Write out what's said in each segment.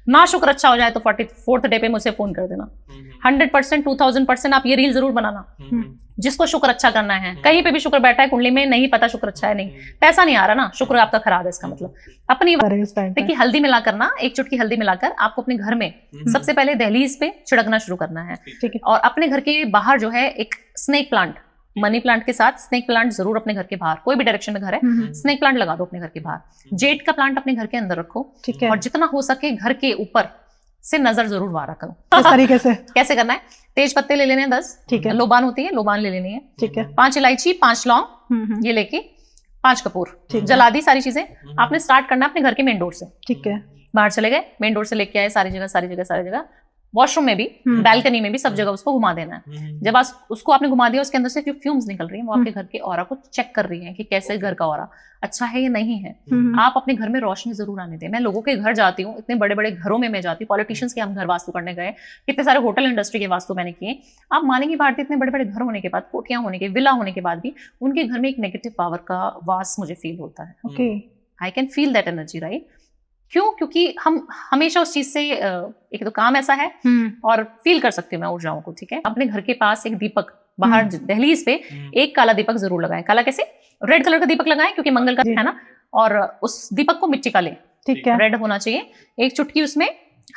ना शुक्र अच्छा हो जाए तो 44th डे पे मुझे फोन कर देना। 100%, 2000% आप ये रील जरूर बनाना। जिसको शुक्र अच्छा करना है, कहीं पे भी शुक्र बैठा है कुंडली में, नहीं पता शुक्र अच्छा है, नहीं पैसा नहीं आ रहा ना, शुक्र आपका खराब है, इसका मतलब अपनी देखिए हल्दी मिलाकर ना, एक चुटकी हल्दी मिलाकर आपको अपने घर में सबसे पहले दहलीज पे छिड़कना शुरू करना है। ठीक है। और अपने घर के बाहर जो है एक स्नेक प्लांट, मनी प्लांट के साथ स्नेक प्लांट जरूर अपने घर के बाहर, कोई भी डायरेक्शन में घर है स्नेक प्लांट लगा दो अपने घर के बाहर। जेट का प्लांट अपने घर के अंदर रखो। ठीक है। और जितना हो सके घर के ऊपर से नजर जरूर वारा करो। इस तरीके से कैसे करना है? तेज पत्ते ले लेने हैं 10। ठीक है। लोबान होती है, लोबान ले लेनी है। ठीक है। 5 इलायची, 5 लौंग, ये लेके 5 कपूर, जला दी सारी चीजें। आपने स्टार्ट करना है अपने घर के मेन डोर से। ठीक है। बाहर चले गए, मेन डोर से लेके आए, सारी जगह वॉशरूम में भी, बैल्कनी में भी, सब जगह उसको घुमा देना है। जब उसको आपने घुमा दिया, उसके अंदर से जो फ्यूम्स निकल रही हैं वो आपके घर के ऑरा को चेक कर रही हैं कि कैसे घर का ऑरा अच्छा है या नहीं है। आप अपने घर में रोशनी जरूर आने दें। मैं लोगों के घर जाती हूँ, इतने बड़े बड़े घरों में मैं जाती हूँ, पॉलिटिशियंस के हम घर वास्तु करने गए, कितने सारे होटल इंडस्ट्री के वास्तु मैंने किए। आप मानेंगे भारतीय इतने बड़े बड़े घर होने के बाद, कोठियां होने के, विला होने के बाद भी उनके घर में एक नेगेटिव पावर का वास मुझे फील होता है। I can feel that energy, right? क्यों? क्योंकि हम हमेशा उस चीज से, एक तो काम ऐसा है और फील कर सकती हूँ मैं ऊर्जाओं को। ठीक है। अपने घर के पास एक दीपक बाहर दहलीज पे एक काला दीपक जरूर लगाएं। काला कैसे? रेड कलर का दीपक लगाएं, क्योंकि मंगल का है ना। और उस दीपक को मिट्टी का लें। ठीक है। रेड होना चाहिए। एक चुटकी उसमें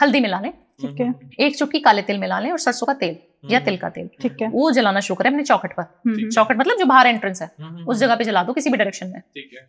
हल्दी मिला लें। ठीक है। एक चुटकी काले तिल मिला लें और सरसों का तेल या तिल का तेल। ठीक है। वो जलाना शुरू करें अपने चौखट पर। चौखट मतलब जो बाहर एंट्रेंस है उस जगह पे जला दो, किसी भी डायरेक्शन में।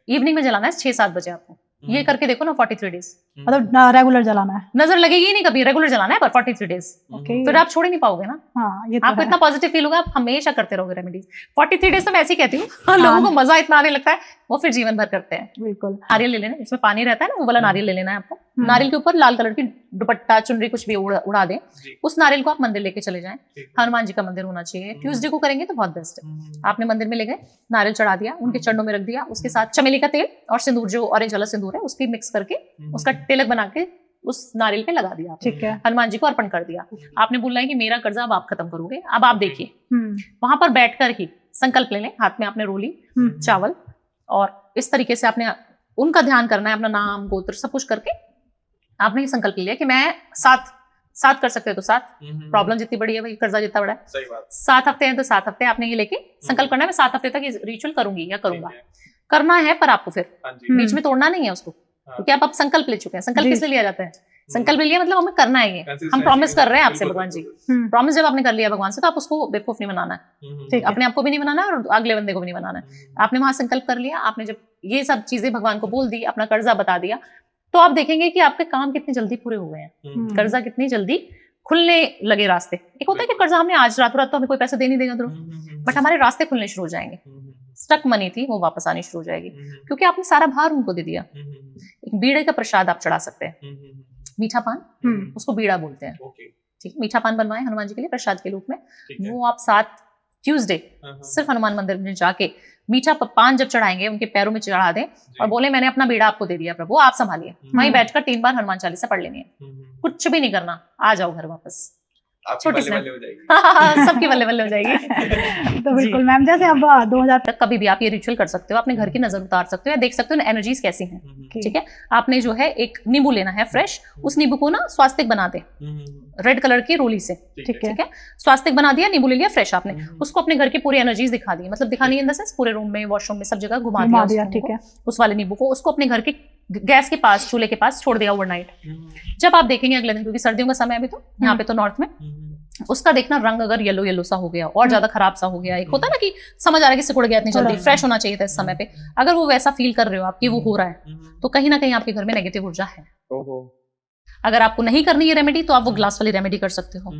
इवनिंग में जलाना है 6-7 बजे आपको। ये करके देखो ना 43 डेज। मतलब रेगुलर जलाना है, नजर लगेगी ही नहीं कभी, रेगुलर जलाना है पर 43 डेज। फिर आप छोड़ ही नहीं पाओगे ना। हाँ, ये तो आपको इतना पॉजिटिव फील होगा, आप हमेशा करते रहोगे रेमेडीज। 43 डेज तो मैं ऐसे ही कहती हूँ। लोगों को मजा इतना आने लगता है, वो फिर जीवन भर करते हैं। बिल्कुल। नारियल ले लेना, इसमें पानी रहता है ना, वो वाला नारियल ले लेना है आपको। नारियल के ऊपर लाल कलर की दुपट्टा, चुनरी कुछ भी उड़ा दें। उस नारियल को आप मंदिर लेके चले जाएं। हनुमान जी का मंदिर होना चाहिए। ट्यूसडे को करेंगे तो बहुत बेस्ट है। आपने मंदिर में ले गए, नारियल चढ़ा दिया, उनके चरणों में रख दिया, उसके साथ चमेली का तेल और सिंदूर, जो ऑरेंज वाला सिंदूर है, उसकी मिक्स करके उसका तिलक बना के उस नारियल पे लगा दिया। ठीक है। हनुमान जी को अर्पण कर दिया। आपने बोलना है कि मेरा कर्जा अब आप खत्म करोगे। अब आप देखिए, वहां पर बैठकर ही संकल्प ले लें। हाथ में आपने रोली, चावल, और इस तरीके से आपने उनका ध्यान करना है, अपना नाम, गोत्र सब कुछ करके आपने ये संकल्प ले लिया कि मैं 7 कर सकते हो तो 7, प्रॉब्लम जितनी बड़ी है भाई, कर्जा जितना बड़ा है, सही बात, 7 हफ्ते हैं तो 7 हफ्ते आपने ये लेके संकल्प करना है, मैं 7 हफ्ते तक ये रिचुअल करूंगी या करूंगा। करना है पर आपको फिर बीच में तोड़ना नहीं है उसको, क्योंकि आप संकल्प ले चुके हैं। संकल्प किस लिए लिया जाता है? संकल्प ले लिया मतलब हमें करना है, ये हम प्रॉमिस कर रहे हैं आपसे भगवान जी। प्रॉमिस जब आपने कर लिया भगवान से, तो आप उसको बेवकूफ नहीं बनाना है, अपने आप को भी नहीं बनाना है और अगले बंदे को भी नहीं बनाना है। आपने वहां संकल्प कर लिया, आपने जब ये सब चीजें भगवान को बोल दी, अपना कर्जा बता दिया, तो आप देखेंगे कि आपके काम कितने जल्दी पूरे हो गए हैं, कर्जा कितनी जल्दी खुलने लगे रास्ते। एक होता है कि कर्जा हमने आज रातों रात तो हमें कोई पैसा दे नहीं देगा तुरंत, बट हमारे रास्ते खुलने शुरू हो जाएंगे। स्टक मनी थी वो वापस आनी शुरू हो जाएगी, क्योंकि आपने सारा भार उनको दे दिया। एक बीड़े का प्रसाद आप चढ़ा सकते हैं, मीठा पान, उसको बीड़ा बोलते हैं। ठीक, मीठा पान बनवाए हनुमान जी के लिए प्रसाद के रूप में। वो आप 7 ट्यूसडे सिर्फ हनुमान मंदिर में जाके मीठा पान जब चढ़ाएंगे, उनके पैरों में चढ़ा दें और बोले मैंने अपना बीड़ा आपको दे दिया प्रभु, आप संभालिए। वहीं बैठकर 3 बार हनुमान चालीसा पढ़ लेनी है, कुछ भी नहीं करना, आ जाओ घर वापस। छोटी सी सबकी बल्ले बल्ले हो जाएगी। तो बिल्कुल मैम, जैसे अब 2000 तक कभी भी आप ये रिचुअल कर सकते हो, अपने घर की नजर उतार सकते हो या देख सकते हो एनर्जीज कैसी हैं। ठीक है। आपने जो है एक नींबू लेना है फ्रेश, उस नींबू को ना स्वास्तिक बना दे रेड कलर की रोली से। ठीक है। स्वास्तिक बना दिया, नींबू ले लिया फ्रेश आपने, उसको अपने घर की पूरी एनर्जीज दिखा दी, मतलब दिखानी इन द सेंस पूरे रूम में, वॉशरूम में, सब जगह घुमा दिया। ठीक है। उस वाले नींबू को, उसको अपने घर के गैस के पास, चूल्हे के पास छोड़ दिया ओवरनाइट। जब आप देखेंगे अगले दिन, क्योंकि सर्दियों का समय अभी तो यहाँ पे तो नॉर्थ में, उसका देखना रंग अगर येलो येलो सा हो गया और ज्यादा खराब सा हो गया, एक होता है ना कि समझ आ रहा है कि सिकुड़ गया इतनी जल्दी, फ्रेश होना चाहिए था इस समय पे, अगर वो वैसा फील कर रहे हो आप कि वो हो रहा है, तो कहीं ना कहीं आपके घर में नेगेटिव ऊर्जा है। अगर आपको नहीं करनी है रेमेडी, तो आप वो ग्लास वाली रेमेडी कर सकते हो।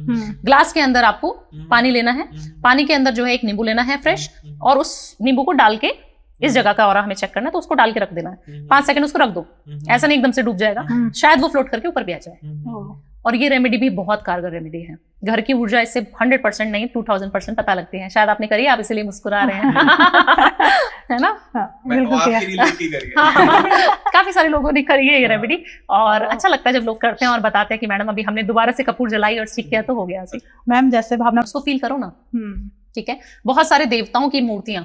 ग्लास के अंदर आपको पानी लेना है, पानी के अंदर जो है एक नींबू लेना है फ्रेश, और उस नींबू को डाल के इस जगह का और हमें चेक करना है, तो उसको डाल के रख देना है, 5 सेकंड उसको रख दो, ऐसा नहीं एकदम से डूब जाएगा, शायद वो फ्लोट करके ऊपर भी आ जाए। और ये रेमेडी भी बहुत कारगर रेमेडी है। घर की ऊर्जा इससे 100% नहीं 2000% पता लगती है। शायद आपने करी, आप इसलिए मुस्कुरा रहे हैं। है ना? काफी सारे लोगों ने करी है ये रेमेडी, और अच्छा लगता है जब लोग करते हैं और बताते हैं कि मैडम अभी हमने दोबारा से कपूर जलाई और सीख किया तो हो गया। मैम जैसे भावना, उसको फील करो ना। ठीक है। बहुत सारे देवताओं की मूर्तियां,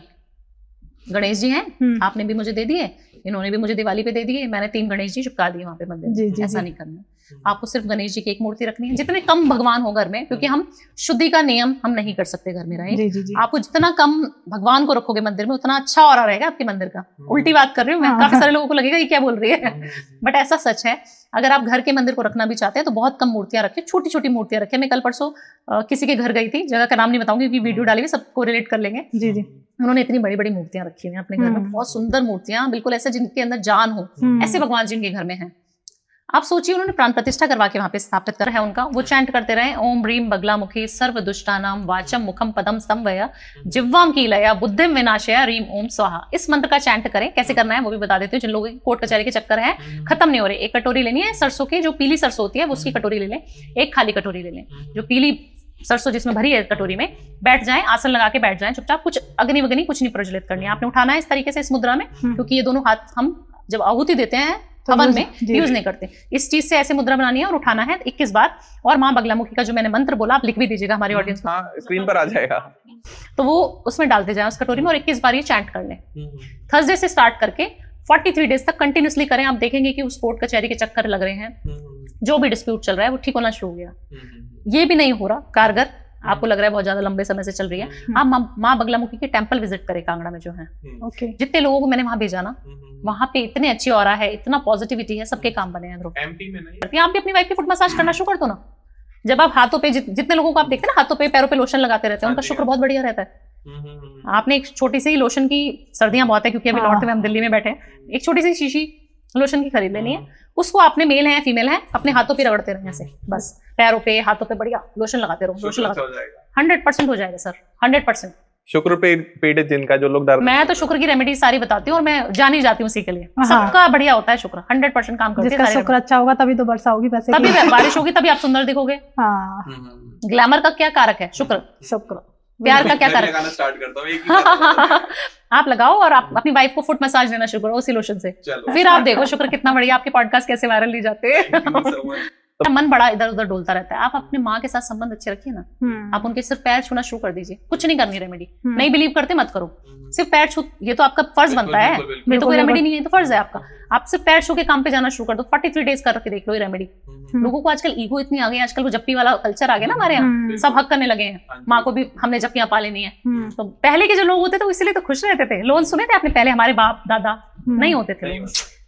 गणेश जी हैं, आपने भी मुझे दे दिए, इन्होंने भी मुझे दिवाली पे दे दिए, मैंने 3 गणेश जी चिपका दिए वहां पे मंदिर में। ऐसा नहीं करना। आपको सिर्फ गणेश जी की एक मूर्ति रखनी है, जितने कम भगवान हो घर में, क्योंकि हम शुद्धि का नियम हम नहीं कर सकते घर में, राइट। जी जी जी। आपको जितना कम भगवान को रखोगे मंदिर में उतना अच्छा ऑरा रहेगा आपके मंदिर का। उल्टी बात कर रही हूँ मैं, काफी सारे लोगों को लगेगा ये क्या बोल रही है, बट ऐसा सच है। अगर आप घर के मंदिर को रखना भी चाहते हैं तो बहुत कम मूर्तियां रखें, छोटी छोटी मूर्तियां रखें। मैं कल परसों किसी के घर गई थी, जगह का नाम नहीं बताऊंगी क्योंकि वीडियो डाली हुई, सबको रिलेट कर लेंगे। जी जी। उन्होंने इतनी बड़ी बड़ी मूर्तियां रखी हुई हैं अपने घर में, बहुत सुंदर मूर्तियां, बिल्कुल ऐसे जिनके अंदर जान हो, ऐसे भगवान जी उनके घर में हैं। आप सोचिए उन्होंने प्राण प्रतिष्ठा करवा के वहां पे स्थापित कर है उनका। वो चैंट करते रहे, ओम ह्रीम बगलामुखी सर्व दुष्टानाम वाचम मुखम पदम संवय जिह्वाम कीलया बुद्धिम विनाशया रीम ओम स्वाहा। इस मंत्र का चैंट करें, कैसे करना है वो भी बता देती हूँ। जिन लोगों के कोर्ट कचहरी के चक्कर है खत्म नहीं हो रहे, एक कटोरी लेनी है सरसों की, जो पीली सरसों होती है उसकी कटोरी ले लें, एक खाली कटोरी ले लें, जो पीली सरसों जिसमें भरी है कटोरी में, बैठ जाएं, आसन लगा के बैठ जाएं चुपचाप। कुछ अग्नि वग्नि कुछ नहीं प्रज्वलित करनी है, आपने उठाना है इस तरीके से इस मुद्रा में, क्योंकि ये दोनों हाथ हम जब आहुति देते हैं तो हवन में यूज नहीं करते। इस चीज से ऐसे मुद्रा बनानी है और उठाना है 21 बार। और माँ बगलामुखी का जो मैंने मंत्र बोला आप लिख भी दीजिएगा हमारी ऑडियंस को, स्क्रीन पर आ जाएगा, तो वो उसमें डालते जाए उस कटोरी में, और 21 बार ये चैंट कर लें। थर्सडे से स्टार्ट करके 43 डेज तक कंटिन्यूसली करें। आप देखेंगे कि उस कोर्ट कचहरी के चक्कर लग रहे हैं, जो भी डिस्प्यूट चल रहा है वो ठीक होना शुरू हो गया। ये भी नहीं हो रहा कारगर, आपको लग रहा है बहुत ज्यादा लंबे समय से चल रही है, आप माँ बगलामुखी के टेंपल विजिट करें कांगड़ा में जो है। ओके। जितने लोगों को मैंने वहां भेजा ना, वहां पे इतने अच्छी ऑरा है, इतना पॉजिटिविटी है, सबके काम बने हैं। एमपी में नहीं, आप भी अपनी वाइफ की फुट मसाज करना शुरू कर दो ना। जब आप हाथों पे जितने लोगों को आप देखते हैं ना हाथों पे पैरों पे लोशन लगाते रहते हैं, उनका शुक्र बहुत बढ़िया रहता है। आपने एक छोटी सी लोशन की, सर्दियां बहुत है क्योंकि अभी नॉर्थ में हम दिल्ली में बैठे हैं, एक छोटी सी शीशी लोशन की खरीद लेनी है, उसको आपने मेल है फीमेल है अपने हाथों पे रगड़ते रहे ऐसे, बस पैरों पे हाथों पे बढ़िया लोशन लगाते रहो, लोशन लगाते 100% हो जाएगा सर, 100%। शुक्र पीड़ित जिनका, जो लोग दर्द, मैं तो शुक्र की रेमेडी सारी बताती हूँ और मैं जान ही जाती हूँ उसी के लिए। सबका बढ़िया होता है शुक्र, 100% काम करती है। जिसका शुक्र अच्छा होगा तभी तो वर्षा होगी, पैसे तभी बारिश होगी, तभी आप सुंदर दिखोगे। हाँ। ग्लैमर का क्या कारक है? शुक्र। शुक्र। प्यार का क्या कारक? स्टार्ट करता हूँ एक ही आप लगाओ और आप अपनी वाइफ को फुट मसाज देना शुरू करो उसी लोशन से, फिर आप देखो शुक्र कितना बढ़िया, आपके पॉडकास्ट कैसे वायरल नहीं जाते हैं। मन बड़ा इधर उधर डोलता रहता है। आप अपने माँ के साथ संबंध अच्छे रखिए ना, आप उनके सिर्फ पैर छूना शुरू कर दीजिए, कुछ नहीं करनी रेमेडी। नहीं बिलीव करते मत करो, सिर्फ पैर छू, ये तो आपका फर्ज बनता है, ये तो कोई रेमेडी नहीं है, तो फर्ज है आपका। आप सिर्फ पैर छू के काम पे जाना शुरू कर दो, 43 डेज करके देख लो ये रेमेडी। लोगों को आजकल ईगो इतनी आ गई, आजकल वो जप्पी वाला कल्चर आ गया ना हमारे यहाँ, सब हक करने लगे हैं, माँ को भी हमने जप्पियां पा लेनी है। तो पहले के जो लोग होते थे वो इसलिए तो खुश रहते थे। लोन सुने थे आपने पहले, हमारे बाप दादा नहीं होते थे।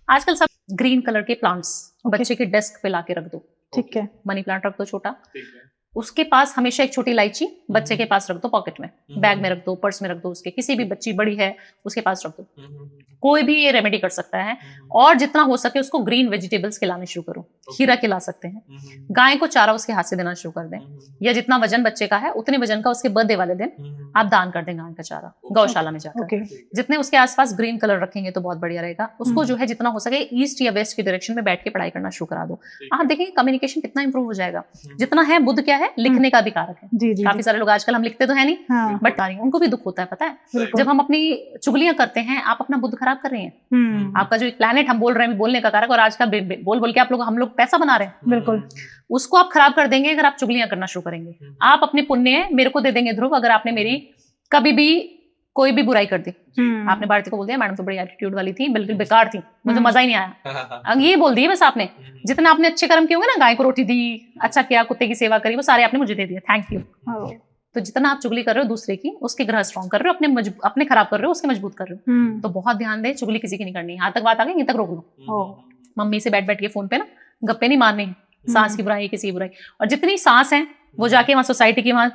आजकल सब ग्रीन कलर के प्लांट्स बच्चे के डेस्क पे लाके रख दो, ठीक है। मनी प्लांट रख दो छोटा, उसके पास हमेशा एक छोटी इलायची बच्चे के पास रख दो, पॉकेट में, बैग में रख दो, पर्स में रख दो, उसके किसी भी बच्ची बड़ी है उसके पास रख दो। कोई भी ये रेमेडी कर सकता है। और जितना हो सके उसको ग्रीन वेजिटेबल्स खिलाने शुरू करो, खीरा खिला सकते हैं, गाय को चारा उसके हाथ से देना शुरू कर दें, या जितना वजन बच्चे का है उतने वजन का उसके बर्थडे वाले दिन आप दान कर दें गाय का चारा गौशाला में जाकर। जितने उसके आसपास ग्रीन कलर रखेंगे तो बहुत बढ़िया रहेगा। उसको जो है जितना हो सके ईस्ट या वेस्ट की डायरेक्शन में बैठ के पढ़ाई करना शुरू करा दो। आप देखेंगे कम्युनिकेशन कितना इंप्रूव हो जाएगा। जितना है बुद्ध क्या है, लिखने का भी कारक है। जी जी। काफी सारे लोग आजकल, हम लिखते तो है नहीं बट उनको भी दुख होता है, पता है। जब हम अपनी चुगलियां करते हैं आप अपना बुद्ध खराब कर रहे हैं। आपका जो प्लैनेट हम बोल रहे हैं बोलने का कारक, और आज का बोल बोल के हम लोग पैसा बना रहे हैं, बिल्कुल उसको आप खराब कर देंगे अगर आप चुगलियां करना शुरू करेंगे। आप अपने पुण्य मेरे को दे देंगे ध्रुव अगर आपने मेरी कभी भी कोई भी बुराई कर दी। आपने भारती को बोल दिया मैडम तो बड़ी एटीट्यूड वाली थी, बिल्कुल बेकार थी, मुझे मजा ही नहीं आया, ये बोल दिया बस आपने। जितना आपने अच्छे कर्म किए होंगे ना, गाय को रोटी दी, अच्छा किया, कुत्ते की सेवा करी, वो सारे आपने मुझे दे दिए, थैंक यू। तो जितना आप चुगली कर रहे हो दूसरे की, उसके ग्रह स्ट्रॉन्ग कर रहे हो, अपने खराब कर रहे हो, उसके मजबूत कर रहे हो। तो बहुत ध्यान दे, चुगली किसी की नहीं करनी। यहाँ तक बात आ गई, यहीं तक रोक लो। मम्मी से बैठ के फोन पे ना गप्पे नहीं मारने, सांस की बुराई किसी की बुराई। और जितनी सांस है वो जाके वहां सोसाइटी की वहां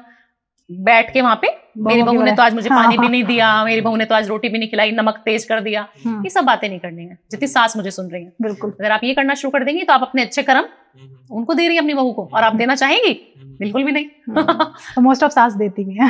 बैठ के वहां पे, मेरी बहू ने तो आज मुझे पानी भी नहीं दिया, मेरी बहू ने तो आज रोटी भी नहीं खिलाई, नमक तेज कर दिया, ये सब बातें नहीं करनी है। जितनी सास मुझे सुन रही है, बिल्कुल अगर आप ये करना शुरू कर देंगी तो आप अपने अच्छे कर्म उनको दे रही है अपनी बहू को, और आप देना चाहेंगी? बिल्कुल भी नहीं। मोस्ट ऑफ सास देती है।